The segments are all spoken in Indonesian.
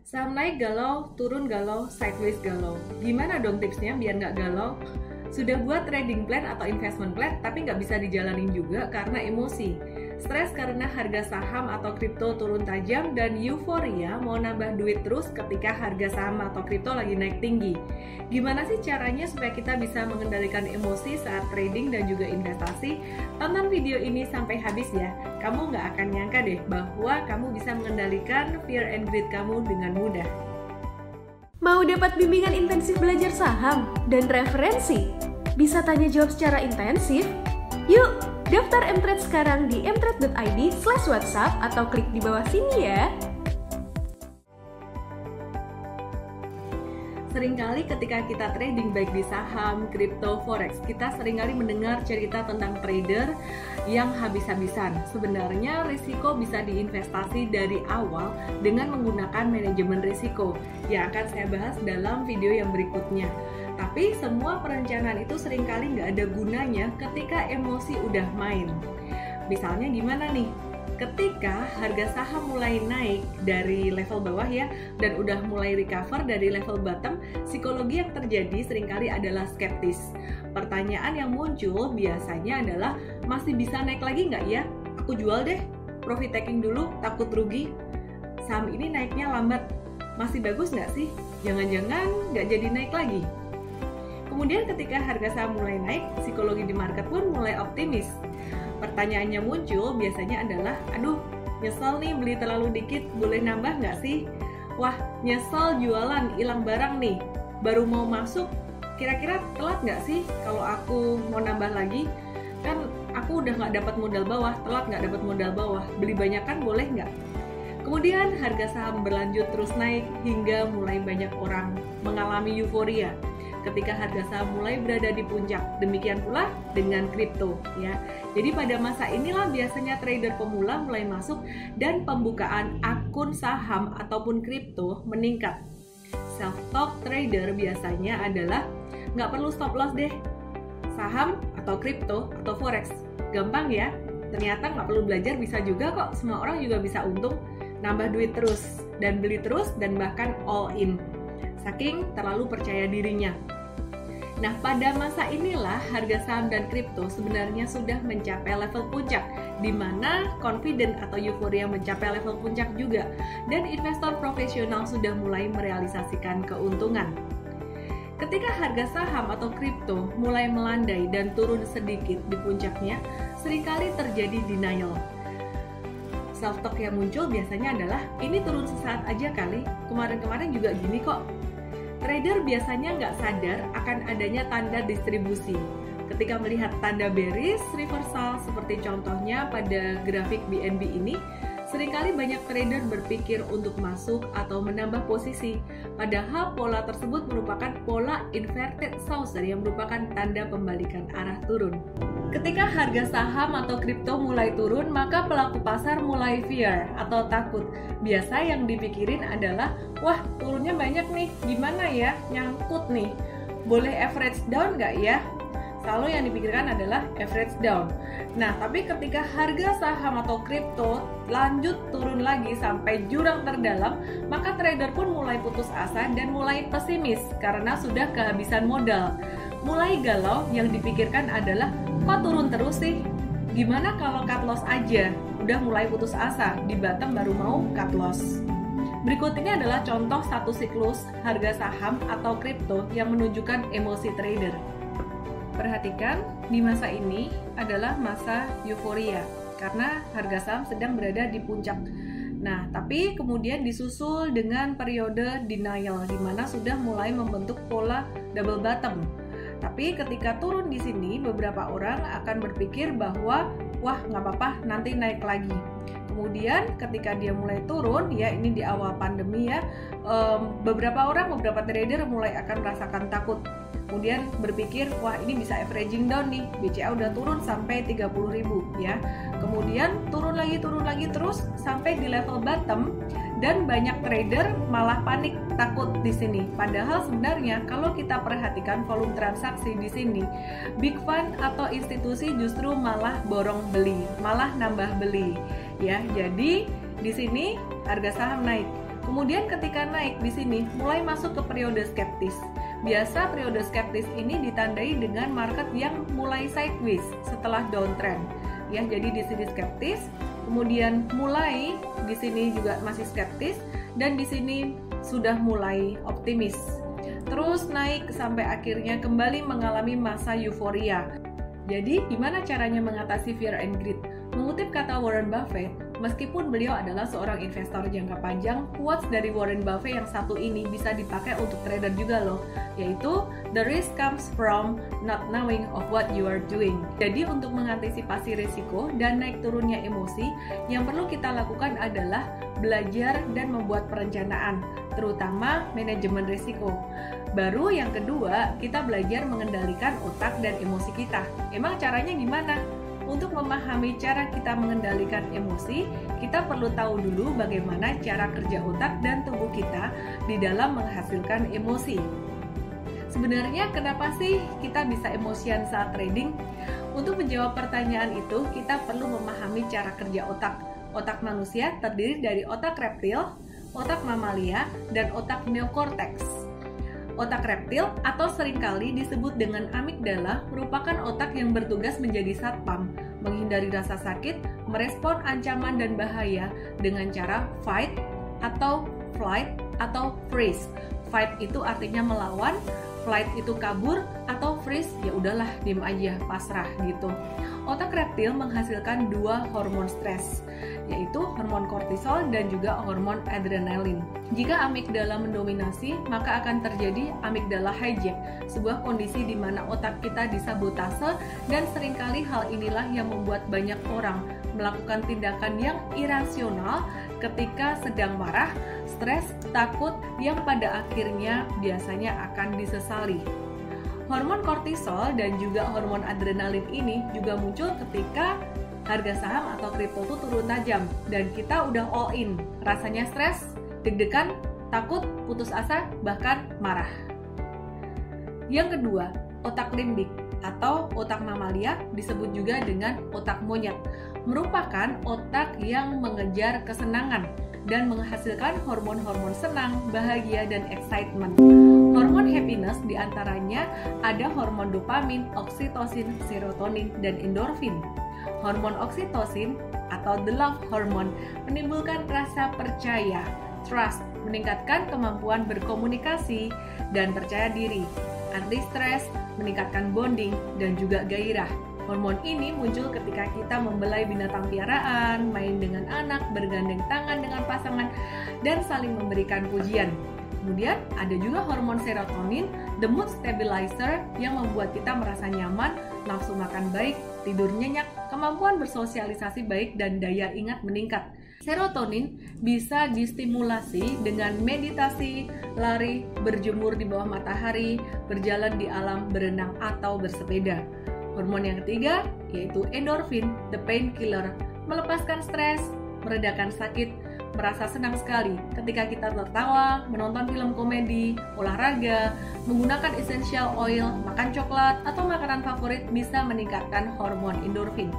Saham naik galau, turun galau, sideways galau. Gimana dong tipsnya biar nggak galau? Sudah buat trading plan atau investment plan, tapi nggak bisa dijalanin juga karena emosi. Stres karena harga saham atau kripto turun tajam, dan euforia mau nambah duit terus ketika harga saham atau kripto lagi naik tinggi. Gimana sih caranya supaya kita bisa mengendalikan emosi saat trading dan juga investasi? Tonton video ini sampai habis ya. Kamu nggak akan nyangka deh bahwa kamu bisa mengendalikan fear and greed kamu dengan mudah. Mau dapat bimbingan intensif belajar saham dan referensi? Bisa tanya jawab secara intensif? Yuk, daftar mtrade sekarang di mtrade.id/whatsapp atau klik di bawah sini ya. Seringkali ketika kita trading baik di saham, kripto, forex, kita seringkali mendengar cerita tentang trader yang habis-habisan. Sebenarnya risiko bisa diinvestasi dari awal dengan menggunakan manajemen risiko yang akan saya bahas dalam video yang berikutnya. Tapi semua perencanaan itu seringkali nggak ada gunanya ketika emosi udah main. Misalnya gimana nih? Ketika harga saham mulai naik dari level bawah ya, dan udah mulai recover dari level bottom, psikologi yang terjadi seringkali adalah skeptis. Pertanyaan yang muncul biasanya adalah, masih bisa naik lagi nggak ya? Aku jual deh, profit taking dulu, takut rugi. Saham ini naiknya lambat, masih bagus nggak sih? Jangan-jangan nggak jadi naik lagi. Kemudian ketika harga saham mulai naik, psikologi di market pun mulai optimis. Pertanyaannya muncul biasanya adalah, aduh nyesel nih beli terlalu dikit, boleh nambah nggak sih? Wah nyesel jualan, hilang barang nih, baru mau masuk, kira-kira telat nggak sih kalau aku mau nambah lagi? Kan aku udah nggak dapat modal bawah, telat nggak dapat modal bawah, beli banyak kan boleh nggak? Kemudian harga saham berlanjut terus naik hingga mulai banyak orang mengalami euforia ketika harga saham mulai berada di puncak. Demikian pula dengan kripto ya. Jadi pada masa inilah biasanya trader pemula mulai masuk dan pembukaan akun saham ataupun kripto meningkat. Self-talk trader biasanya adalah, nggak perlu stop loss deh, saham atau kripto atau forex gampang ya, ternyata nggak perlu belajar, bisa juga kok, semua orang juga bisa untung, nambah duit terus dan beli terus dan bahkan all in, saking terlalu percaya dirinya. Nah, pada masa inilah harga saham dan kripto sebenarnya sudah mencapai level puncak, di mana confident atau euforia mencapai level puncak juga, dan investor profesional sudah mulai merealisasikan keuntungan. Ketika harga saham atau kripto mulai melandai dan turun sedikit di puncaknya, seringkali terjadi denial. Self-talk yang muncul biasanya adalah, ini turun sesaat aja kali, kemarin-kemarin juga gini kok. Trader biasanya nggak sadar akan adanya tanda distribusi. Ketika melihat tanda bearish reversal seperti contohnya pada grafik BNB ini, seringkali banyak trader berpikir untuk masuk atau menambah posisi, padahal pola tersebut merupakan pola inverted saucer yang merupakan tanda pembalikan arah turun. Ketika harga saham atau kripto mulai turun, maka pelaku pasar mulai fear atau takut. Biasa yang dipikirin adalah, wah turunnya banyak nih, gimana ya, nyangkut nih, boleh average down nggak ya? Selalu yang dipikirkan adalah average down. Nah, tapi ketika harga saham atau kripto lanjut turun lagi sampai jurang terdalam, maka trader pun mulai putus asa dan mulai pesimis karena sudah kehabisan modal. Mulai galau, yang dipikirkan adalah, kok turun terus sih? Gimana kalau cut loss aja? Udah mulai putus asa, di bottom baru mau cut loss. Berikut ini adalah contoh satu siklus harga saham atau kripto yang menunjukkan emosi trader. Perhatikan, di masa ini adalah masa euforia karena harga saham sedang berada di puncak. Nah, tapi kemudian disusul dengan periode denial di mana sudah mulai membentuk pola double bottom. Tapi ketika turun di sini, beberapa orang akan berpikir bahwa wah nggak apa-apa, nanti naik lagi. Kemudian ketika dia mulai turun, ya ini di awal pandemi ya, beberapa trader mulai akan merasakan takut. Kemudian berpikir, wah ini bisa averaging down nih, BCA udah turun sampai 30.000 ya. Kemudian turun lagi terus sampai di level bottom, dan banyak trader malah panik, takut di sini. Padahal sebenarnya kalau kita perhatikan volume transaksi di sini, big fund atau institusi justru malah borong beli, malah nambah beli ya. Jadi di sini harga saham naik, Kemudian ketika naik di sini mulai masuk ke periode skeptis. Biasa periode skeptis ini ditandai dengan market yang mulai sideways setelah downtrend. Ya, jadi di sini skeptis, kemudian mulai di sini juga masih skeptis, dan di sini sudah mulai optimis. Terus naik sampai akhirnya kembali mengalami masa euforia. Jadi, gimana caranya mengatasi fear and greed? Mengutip kata Warren Buffett, meskipun beliau adalah seorang investor jangka panjang, quotes dari Warren Buffett yang satu ini bisa dipakai untuk trader juga loh, yaitu the risk comes from not knowing of what you are doing. Jadi untuk mengantisipasi risiko dan naik turunnya emosi, yang perlu kita lakukan adalah belajar dan membuat perencanaan, terutama manajemen risiko. Baru yang kedua, kita belajar mengendalikan otak dan emosi kita. Emang caranya gimana? Untuk memahami cara kita mengendalikan emosi, kita perlu tahu dulu bagaimana cara kerja otak dan tubuh kita di dalam menghasilkan emosi. Sebenarnya kenapa sih kita bisa emosian saat trading? Untuk menjawab pertanyaan itu, kita perlu memahami cara kerja otak. Otak manusia terdiri dari otak reptil, otak mamalia, dan otak neokortex. Otak reptil atau seringkali disebut dengan amigdala merupakan otak yang bertugas menjadi satpam, menghindari rasa sakit, merespon ancaman dan bahaya dengan cara fight atau flight atau freeze. Fight itu artinya melawan, flight itu kabur, atau freeze ya udahlah diem aja, pasrah gitu. Otak reptil menghasilkan dua hormon stres, yaitu hormon kortisol dan juga hormon adrenalin. Jika amigdala mendominasi, maka akan terjadi amigdala hijack, sebuah kondisi di mana otak kita disabotase, dan seringkali hal inilah yang membuat banyak orang melakukan tindakan yang irasional ketika sedang marah, stres, takut, yang pada akhirnya biasanya akan disesali. Hormon kortisol dan juga hormon adrenalin ini juga muncul ketika harga saham atau kripto itu turun tajam dan kita udah all in, rasanya stres, deg-degan, takut, putus asa, bahkan marah. Yang kedua, otak limbik atau otak mamalia, disebut juga dengan otak monyet, merupakan otak yang mengejar kesenangan dan menghasilkan hormon-hormon senang, bahagia, dan excitement. Hormon happiness diantaranya ada hormon dopamin, oksitosin, serotonin, dan endorfin. Hormon oksitosin atau the love hormone menimbulkan rasa percaya, trust, meningkatkan kemampuan berkomunikasi dan percaya diri. Anti-stres, meningkatkan bonding, dan juga gairah. Hormon ini muncul ketika kita membelai binatang piaraan, main dengan anak, bergandeng tangan dengan pasangan, dan saling memberikan pujian. Kemudian ada juga hormon serotonin, the mood stabilizer, yang membuat kita merasa nyaman, nafsu makan baik, tidur nyenyak, kemampuan bersosialisasi baik, dan daya ingat meningkat. Serotonin bisa distimulasi dengan meditasi, lari, berjemur di bawah matahari, berjalan di alam, berenang, atau bersepeda. Hormon yang ketiga yaitu endorfin, the painkiller, melepaskan stres, meredakan sakit, merasa senang sekali ketika kita tertawa, menonton film komedi, olahraga, menggunakan essential oil, makan coklat, atau makanan favorit bisa meningkatkan hormon endorfin.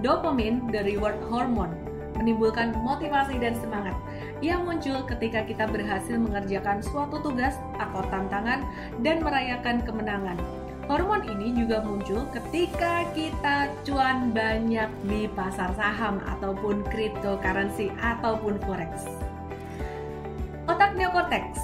Dopamine, the reward hormone, menimbulkan motivasi dan semangat yang muncul ketika kita berhasil mengerjakan suatu tugas atau tantangan dan merayakan kemenangan. Hormon ini juga muncul ketika kita cuan banyak di pasar saham ataupun cryptocurrency ataupun forex. Otak neokortex,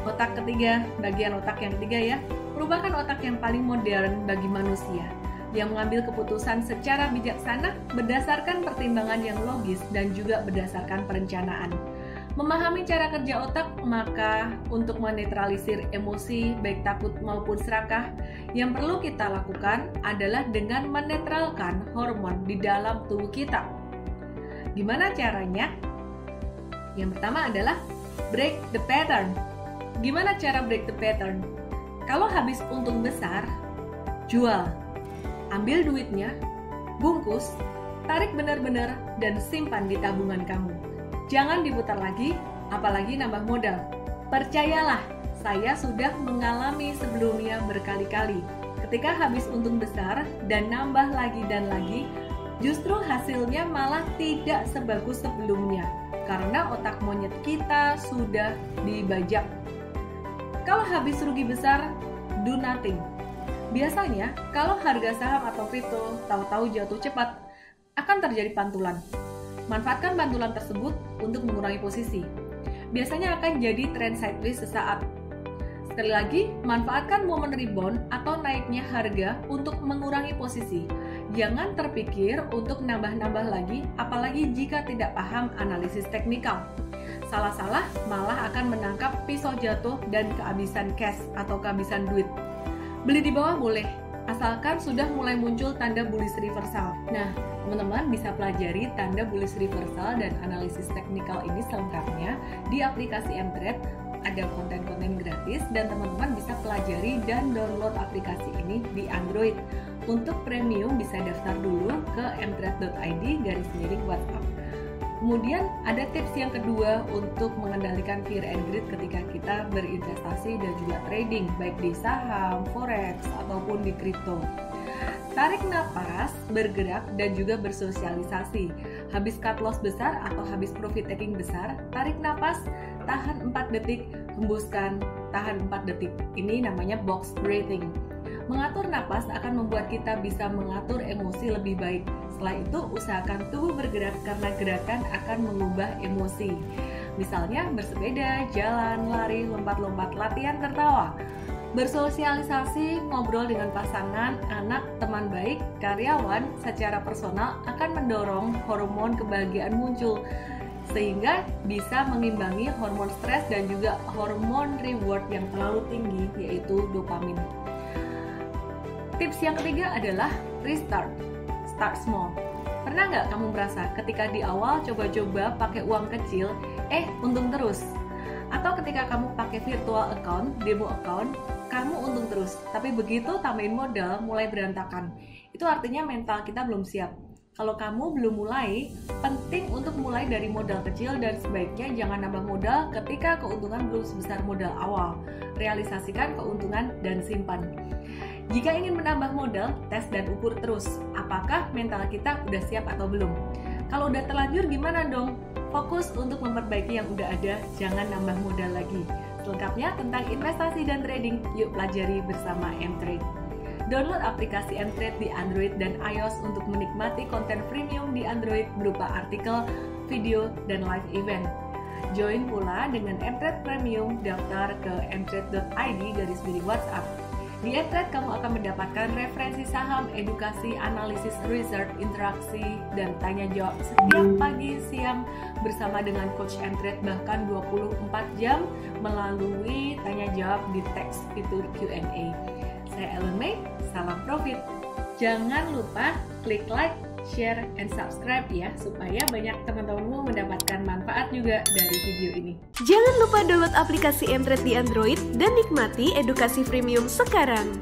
otak ketiga, bagian otak yang ketiga ya, merupakan otak yang paling modern bagi manusia, yang mengambil keputusan secara bijaksana berdasarkan pertimbangan yang logis dan juga berdasarkan perencanaan. Memahami cara kerja otak, maka untuk menetralisir emosi baik takut maupun serakah, yang perlu kita lakukan adalah dengan menetralkan hormon di dalam tubuh kita. Gimana caranya? Yang pertama adalah break the pattern. Gimana cara break the pattern? Kalau habis untung besar, jual. Ambil duitnya, bungkus, tarik benar-benar, dan simpan di tabungan kamu. Jangan diputar lagi, apalagi nambah modal. Percayalah, saya sudah mengalami sebelumnya berkali-kali. Ketika habis untung besar dan nambah lagi dan lagi, justru hasilnya malah tidak sebagus sebelumnya. karena otak monyet kita sudah dibajak. Kalau habis rugi besar, do nothing. Biasanya, kalau harga saham atau kripto tahu-tahu jatuh cepat, akan terjadi pantulan. Manfaatkan pantulan tersebut untuk mengurangi posisi. Biasanya akan jadi trend sideways sesaat. Sekali lagi, manfaatkan momen rebound atau naiknya harga untuk mengurangi posisi. Jangan terpikir untuk nambah-nambah lagi, apalagi jika tidak paham analisis teknikal. Salah-salah malah akan menangkap pisau jatuh dan kehabisan cash atau kehabisan duit. Beli di bawah boleh, asalkan sudah mulai muncul tanda bullish reversal. Nah, teman-teman bisa pelajari tanda bullish reversal dan analisis teknikal ini selengkapnya di aplikasi Mtrade. Ada konten-konten gratis dan teman-teman bisa pelajari dan download aplikasi ini di Android. Untuk premium bisa daftar dulu ke mtrade.id/WhatsApp. Kemudian ada tips yang kedua untuk mengendalikan fear and greed ketika kita berinvestasi dan juga trading, baik di saham, forex, ataupun di kripto. Tarik napas, bergerak, dan juga bersosialisasi. Habis cut loss besar atau habis profit taking besar, tarik napas, tahan 4 detik, hembuskan, tahan 4 detik. Ini namanya box breathing. Mengatur napas akan membuat kita bisa mengatur emosi lebih baik. Setelah itu, usahakan tubuh bergerak karena gerakan akan mengubah emosi. Misalnya bersepeda, jalan, lari, lompat-lompat, latihan tertawa. Bersosialisasi, ngobrol dengan pasangan, anak, teman baik, karyawan secara personal akan mendorong hormon kebahagiaan muncul sehingga bisa mengimbangi hormon stres dan juga hormon reward yang terlalu tinggi, yaitu dopamin. Tips yang ketiga adalah restart. Start small. Pernah nggak kamu merasa ketika di awal coba-coba pakai uang kecil, untung terus? Atau ketika kamu pakai virtual account, demo account, kamu untung terus. Tapi begitu tambahin modal, mulai berantakan. Itu artinya mental kita belum siap. Kalau kamu belum mulai, penting untuk mulai dari modal kecil dan sebaiknya jangan nambah modal ketika keuntungan belum sebesar modal awal. Realisasikan keuntungan dan simpan. Jika ingin menambah modal, tes dan ukur terus. Apakah mental kita udah siap atau belum? Kalau udah terlanjur gimana dong? Fokus untuk memperbaiki yang udah ada, jangan nambah modal lagi. Selengkapnya tentang investasi dan trading, yuk pelajari bersama Mtrade. Download aplikasi Mtrade di Android dan iOS untuk menikmati konten premium di Android berupa artikel, video, dan live event. Join pula dengan Mtrade Premium, daftar ke mtrade.id/WhatsApp. Di Mtrade kamu akan mendapatkan referensi saham, edukasi, analisis, research, interaksi, dan tanya jawab setiap pagi, siang bersama dengan Coach Mtrade bahkan 24 jam melalui tanya jawab di teks fitur Q&A. Saya Ellen May, salam profit. Jangan lupa klik like, share, and subscribe ya, supaya banyak teman-temanmu mendapatkan manfaat juga dari video ini. Jangan lupa download aplikasi Mtrade di Android dan nikmati edukasi premium sekarang.